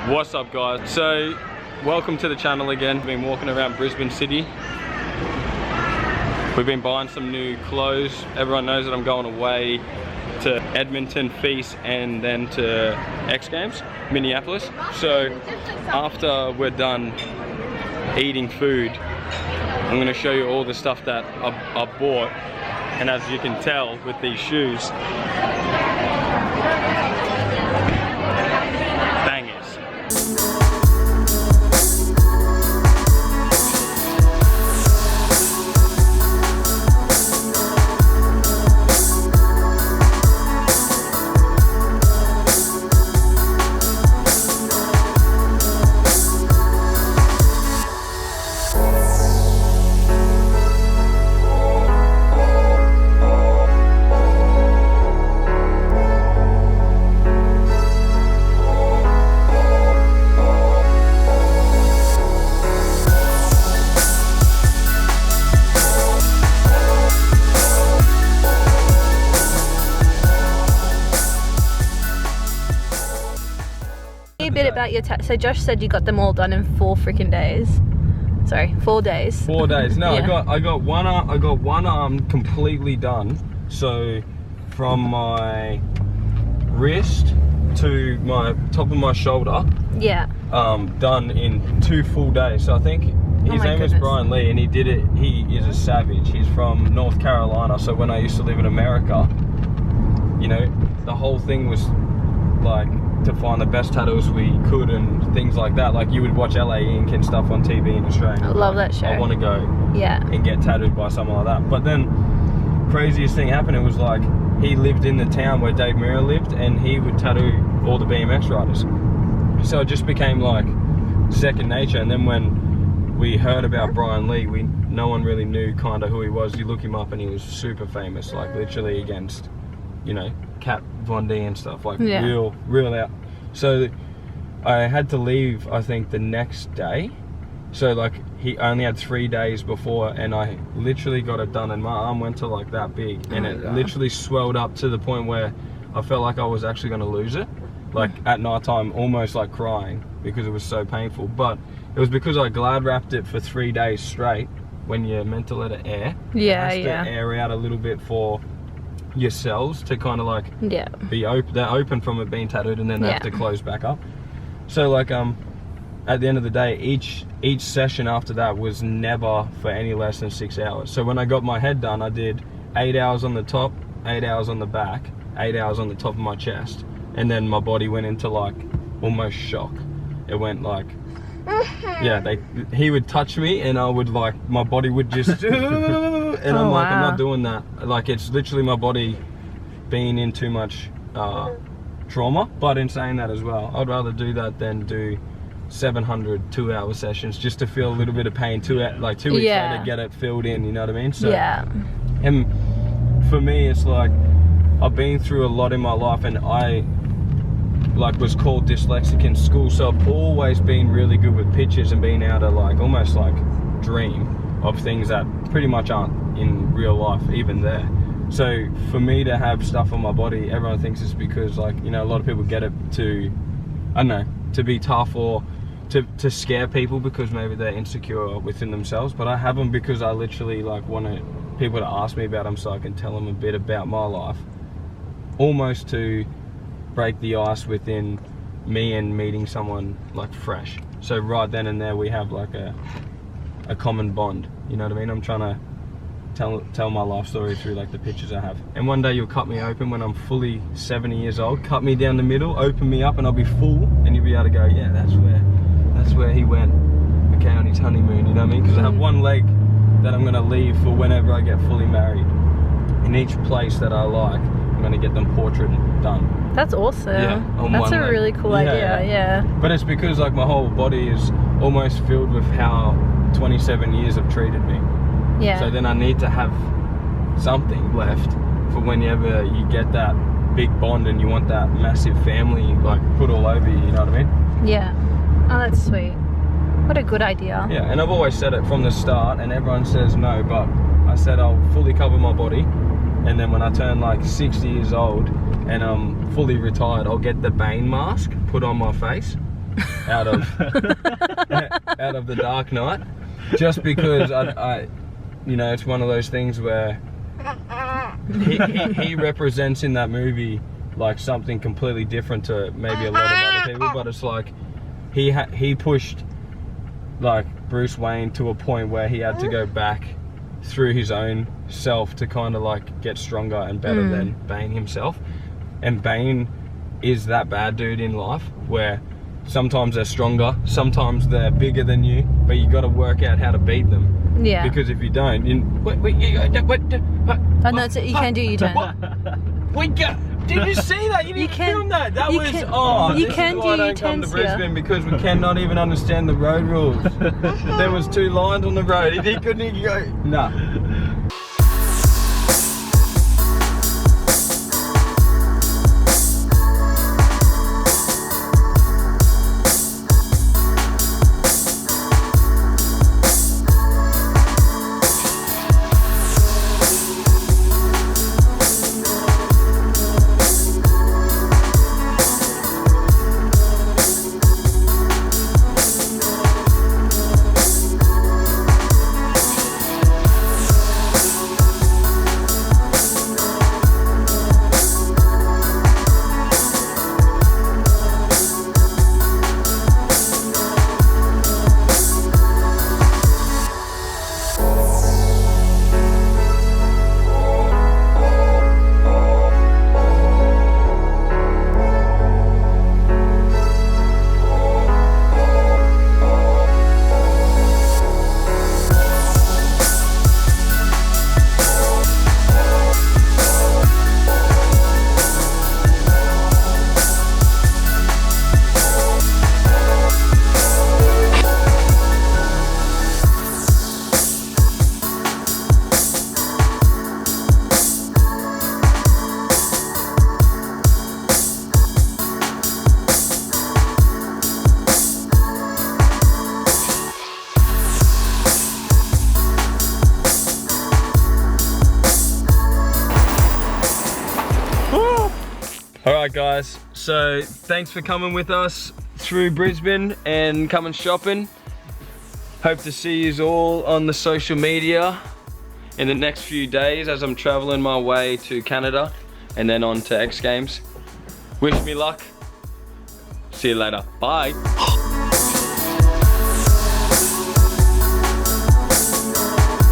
What's up, guys? So welcome to the channel again. We've been walking around Brisbane City. We've been buying some new clothes. Everyone knows that I'm going away to Edmonton Feast and then to X Games, Minneapolis. So after we're done eating food, I'm going to show you all the stuff that I bought. And as you can tell with these shoes, bangers. A bit about your so Josh said you got them all done in 4 freaking days. Sorry, 4 days. 4 days. No, Yeah. I got one arm completely done. So from my wrist to my top of my shoulder, Yeah. done in 2 full days. So I think his name is Brian Lee, and he did it. He is a savage. He's from North Carolina. So when I used to live in America, you know, the whole thing was like to find the best tattoos we could and things like that. Like you would watch LA Ink and stuff on TV in Australia. I love that show. I want to go and get tattooed by someone like that. But then craziest thing happened, it was like he lived in the town where Dave Mirra lived, and he would tattoo all the BMX riders. So it just became like second nature. And then when we heard about Brian Lee, no one really knew kind of who he was. You look him up and he was super famous, like literally against, you know, Kat Von D and stuff, like real out. So I had to leave, I think, the next day. So like he only had 3 days before, and I literally got it done, and my arm went to like that big, and it literally swelled up to the point where I felt like I was actually going to lose it. Like at night time, almost like crying because it was so painful. But it was because I glad wrapped it for 3 days straight. When you're meant to let it air, it has to air out a little bit for your cells to kind of like be open. They're open from it being tattooed, and then they have to close back up. So like at the end of the day, each session after that was never for any less than 6 hours. So when I got my head done, I did 8 hours on the top, 8 hours on the back, 8 hours on the top of my chest, and then my body went into like almost shock. It went like he would touch me, and I would like, my body would just and I'm like, I'm not doing that. Like it's literally my body being in too much trauma. But in saying that as well, I'd rather do that than do 700 2-hour sessions just to feel a little bit of pain 2 weeks later, get it filled in, you know what I mean? So and for me, it's like I've been through a lot in my life, and I like was called dyslexic in school, so I've always been really good with pictures and being able to like almost like dream of things that pretty much aren't in real life even there. So for me to have stuff on my body, everyone thinks it's because, like, you know, a lot of people get it to, I don't know, to be tough or to scare people because maybe they're insecure within themselves. But I have them because I literally like want people to ask me about them so I can tell them a bit about my life, almost to break the ice within me and meeting someone like fresh. So right then and there we have like a common bond, you know what I mean? I'm trying to tell my life story through like the pictures I have. And one day you'll cut me open when I'm fully 70 years old, cut me down the middle, open me up, and I'll be full, and you'll be able to go, yeah, that's where he went, okay, on his honeymoon, you know what I mean? Because I have one leg that I'm gonna leave for whenever I get fully married. In each place that I like, I'm gonna get them portrait done. That's awesome. Yeah, that's a really cool idea. But it's because like my whole body is almost filled with how 27 years have treated me. So then I need to have something left for whenever you get that big bond and you want that massive family like put all over you, you know what I mean? Oh, that's sweet. What a good idea. Yeah, and I've always said it from the start, and everyone says no, but I said I'll fully cover my body, and then when I turn like 60 years old and I'm fully retired, I'll get the Bane mask put on my face, out of out of The Dark Knight, just because I you know, it's one of those things where he represents in that movie like something completely different to maybe a lot of other people, but it's like he pushed like Bruce Wayne to a point where he had to go back through his own self to kind of like get stronger and better than Bane himself. And Bane is that bad dude in life where sometimes they're stronger, sometimes they're bigger than you, but you got to work out how to beat them. Yeah. Because if you don't, oh no, it's, you can do U-turn. Did you see that? You didn't film that. That was you this can is why I do don't come to U-turns Brisbane, because we cannot even understand the road rules. There was 2 lines on the road. He couldn't go. Nah. Alright guys, so thanks for coming with us through Brisbane and coming shopping. Hope to see you all on the social media in the next few days as I'm traveling my way to Canada and then on to X Games. Wish me luck. See you later. Bye.